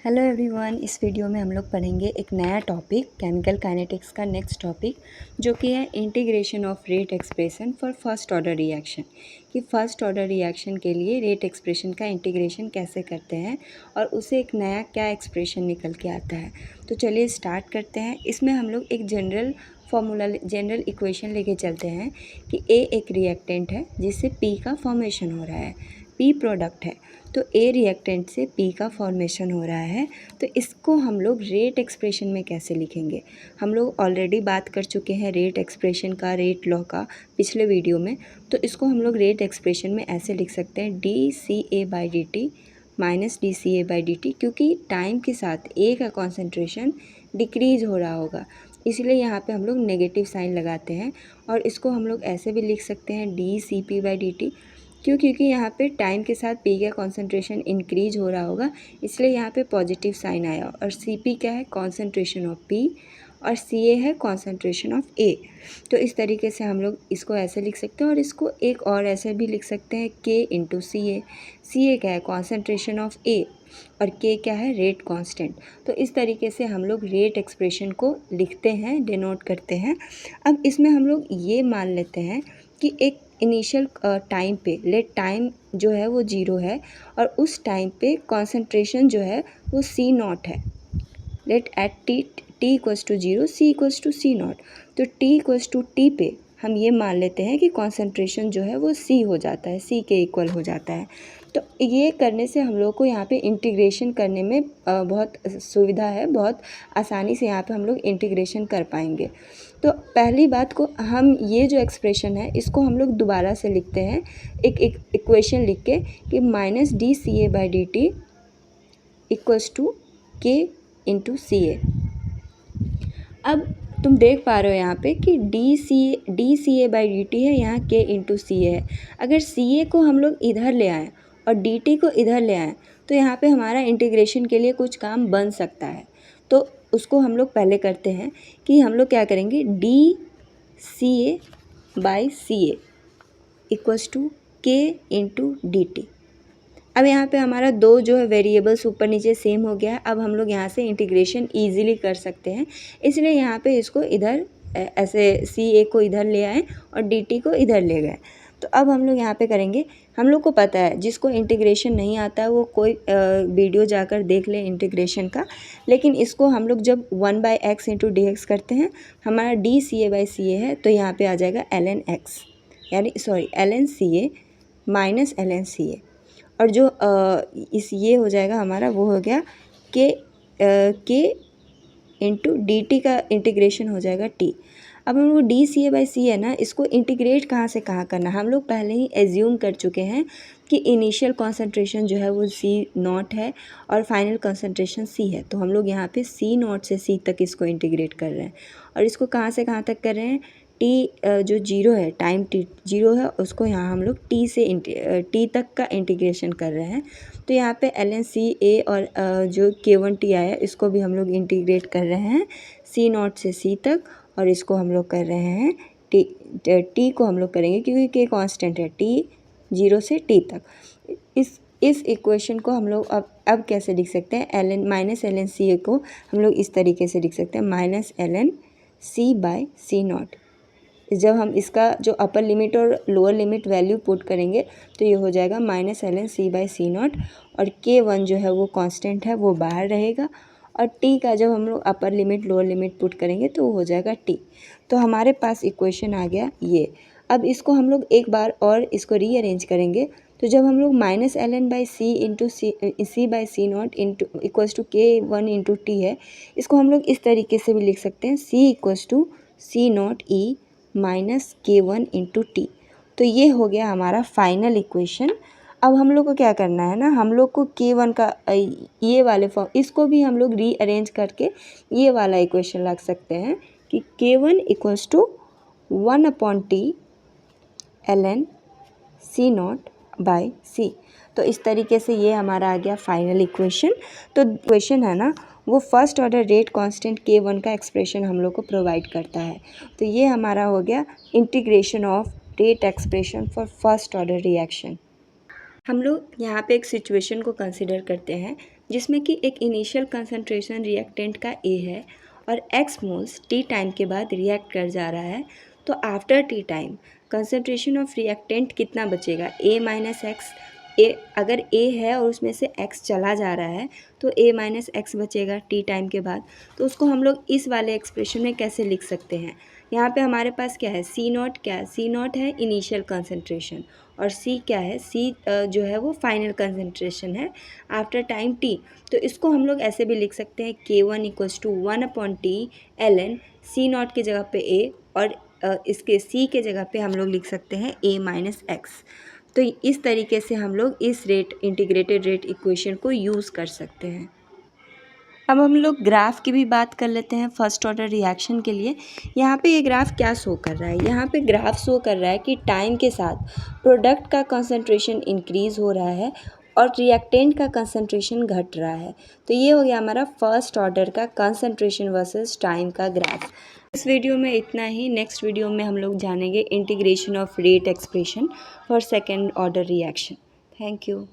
Hello everyone, इस video में हम लोग पढ़ेंगे एक नया टॉपिक केमिकल काइनेटिक्स का नेक्स्ट टॉपिक, जो कि है integration of rate expression for first order reaction. कि फर्स्ट ऑर्डर रिएक्शन के लिए रेट एक्सप्रेशन का इंटीग्रेशन कैसे करते हैं और उसे एक नया क्या एक्सप्रेशन निकल के आता है। तो चलिए स्टार्ट करते हैं। इसमें हम लोग एक जनरल इक्वेशन लेके चलते हैं कि ए एक रिएक्टेंट है जिससे पी का फॉर्मेशन हो रहा है, पी प्रोडक्ट है, तो ए रिएक्टेंट से पी का फॉर्मेशन हो रहा है। तो इसको हम लोग रेट एक्सप्रेशन में कैसे लिखेंगे। हम लोग ऑलरेडी बात कर चुके हैं रेट एक्सप्रेशन का, रेट लॉ का पिछले वीडियो में। तो इसको हम लोग रेट एक्सप्रेशन में ऐसे लिख सकते हैं dCA/dt माइनस dCA/dt, क्योंकि टाइम के साथ ए का कॉन्सेंट्रेशन डिक्रीज़ हो रहा होगा, इसलिए यहाँ पे हम लोग नेगेटिव साइन लगाते हैं। और इसको हम लोग ऐसे भी लिख सकते हैं dCP/dt, क्योंकि यहाँ पे टाइम के साथ पी का कॉन्सेंट्रेशन इंक्रीज हो रहा होगा, इसलिए यहाँ पे पॉजिटिव साइन आया। और Cp क्या है, कॉन्सेंट्रेशन ऑफ पी, और Ca है कॉन्सेंट्रेशन ऑफ ए। तो इस तरीके से हम लोग इसको ऐसे लिख सकते हैं। और इसको एक और ऐसे भी लिख सकते हैं K इंटू Ca। Ca क्या है, कॉन्सेंट्रेशन ऑफ ए, और K क्या है, रेट कांस्टेंट। तो इस तरीके से हम लोग रेट एक्सप्रेशन को लिखते हैं, डिनोट करते हैं। अब इसमें हम लोग ये मान लेते हैं कि एक इनिशियल टाइम पे, लेट टाइम जो है वो 0 है, और उस टाइम पे कॉन्सेंट्रेशन जो है वो C0 है। Let at t equals to 0 C equals to C0। तो t इक्वल्स टू टी पे हम ये मान लेते हैं कि कॉन्सेंट्रेशन जो है वो C हो जाता है, C के इक्वल हो जाता है। तो ये करने से हम लोग को यहाँ पे इंटीग्रेशन करने में बहुत सुविधा है, बहुत आसानी से यहाँ पे हम लोग इंटीग्रेशन कर पाएंगे। तो पहली बात को, हम ये जो एक्सप्रेशन है इसको हम लोग दोबारा से लिखते हैं एक इक्वेशन लिख के कि minus dCA/dt equals to K into Ca। अब तुम देख पा रहे हो यहाँ पे कि dCA/dt है, यहाँ K इंटू Ca है। अगर Ca को हम लोग इधर ले आएँ और dt को इधर ले आएँ तो यहाँ पे हमारा इंटीग्रेशन के लिए कुछ काम बन सकता है। तो उसको हम लोग पहले करते हैं कि हम लोग क्या करेंगे, dCA/Ca equals to K into dt। अब यहाँ पे हमारा दो जो है वेरिएबल्स ऊपर नीचे सेम हो गया है। अब हम लोग यहाँ से इंटीग्रेशन ईजिली कर सकते हैं, इसलिए यहाँ पे इसको इधर ऐसे Ca को इधर ले आए और dt को इधर ले गए। तो अब हम लोग यहाँ पे करेंगे, हम लोग को पता है, जिसको इंटीग्रेशन नहीं आता है वो कोई वीडियो जाकर देख ले इंटीग्रेशन का। लेकिन इसको हम लोग जब 1/x इंटू dx करते हैं, हमारा dCA/Ca है, तो यहाँ पे आ जाएगा ln x, यानी ln Ca minus ln Ca। और जो इस ये हो जाएगा हमारा, वो हो गया K इंटू dt का इंटीग्रेशन हो जाएगा T। अब हम लोग dCA/C है ना, इसको इंटीग्रेट कहाँ से कहाँ करना, हम लोग पहले ही एज्यूम कर चुके हैं कि इनिशियल कॉन्सेंट्रेशन जो है वो C0 है और फाइनल कॉन्सेंट्रेशन C है। तो हम लोग यहाँ पे C0 से C तक इसको इंटीग्रेट कर रहे हैं। और इसको कहाँ से कहाँ तक कर रहे हैं, T जो 0 है, टाइम T 0 है, उसको यहाँ हम लोग T तक का इंटीग्रेशन कर रहे हैं। तो यहाँ पे ln Ca और जो K1T आया इसको भी हम लोग इंटीग्रेट कर रहे हैं C0 से C तक, और इसको हम लोग कर रहे हैं T को हम लोग करेंगे क्योंकि K कांस्टेंट है, T 0 से T तक। इस इक्वेशन को हम लोग अब कैसे लिख सकते हैं, ln Ca को हम लोग इस तरीके से लिख सकते हैं, माइनस ln C/C0। जब हम इसका जो अपर लिमिट और लोअर लिमिट वैल्यू पुट करेंगे तो ये हो जाएगा माइनस ln C/C0। और K1 जो है वो कांस्टेंट है, वो बाहर रहेगा। और T का जब हम लोग upper limit lower limit put करेंगे तो वो हो जाएगा T। तो हमारे पास इक्वेशन आ गया ये। अब इसको हम लोग एक बार और इसको रीअरेंज करेंगे, तो जब हम लोग minus ln/C into C/C0 into equals to K1 into T है, इसको हम लोग इस तरीके से भी लिख सकते हैं, C equals to C0e minus K1 into T। तो ये हो गया हमारा फाइनल इक्वेशन। अब हम लोग को क्या करना है ना, हम लोग को K1 का ये वाले फॉर्म, इसको भी हम लोग रीअरेंज करके ये वाला इक्वेशन रख सकते हैं कि K1 equals to 1/T ln C0/C। तो इस तरीके से ये हमारा आ गया फाइनल इक्वेशन। तो इक्वेशन है ना, वो first order rate constant K1 का एक्सप्रेशन हम लोग को प्रोवाइड करता है। तो ये हमारा हो गया integration of rate expression for first order reaction. हम लोग यहाँ पे एक सिचुएशन को कंसिडर करते हैं जिसमें कि एक इनिशियल कंसंट्रेशन रिएक्टेंट का ए है और x मोल्स टी टाइम के बाद रिएक्ट कर जा रहा है, तो after T time concentration of reactant कितना बचेगा, a माइनस एक्स। ए अगर a है और उसमें से x चला जा रहा है तो a माइनस एक्स बचेगा टी टाइम के बाद। तो उसको हम लोग इस वाले एक्सप्रेशन में कैसे लिख सकते हैं, यहाँ पे हमारे पास क्या है, सी नॉट, क्या है, सी नॉट है इनिशियल कंसंट्रेशन और सी क्या है, सी जो है वो फाइनल कंसंट्रेशन है आफ्टर टाइम टी। तो इसको हम लोग ऐसे भी लिख सकते हैं K1 equals to 1/T ln C naught की जगह पे a और इसके c के जगह पे हम लोग लिख सकते हैं a माइनस एक्स। तो इस तरीके से हम लोग इस रेट इंटीग्रेटेड रेट इक्वेशन को यूज़ कर सकते हैं। अब हम लोग ग्राफ की भी बात कर लेते हैं फर्स्ट ऑर्डर रिएक्शन के लिए। यहाँ पे ये ग्राफ क्या शो कर रहा है, यहाँ पे ग्राफ शो कर रहा है कि टाइम के साथ प्रोडक्ट का कंसंट्रेशन इंक्रीज़ हो रहा है और रिएक्टेंट का कंसंट्रेशन घट रहा है। तो ये हो गया हमारा फर्स्ट ऑर्डर का कंसंट्रेशन वर्सेस टाइम का ग्राफ। इस वीडियो में इतना ही। नेक्स्ट वीडियो में हम लोग जानेंगे integration of rate expression for second order reaction. Thank you.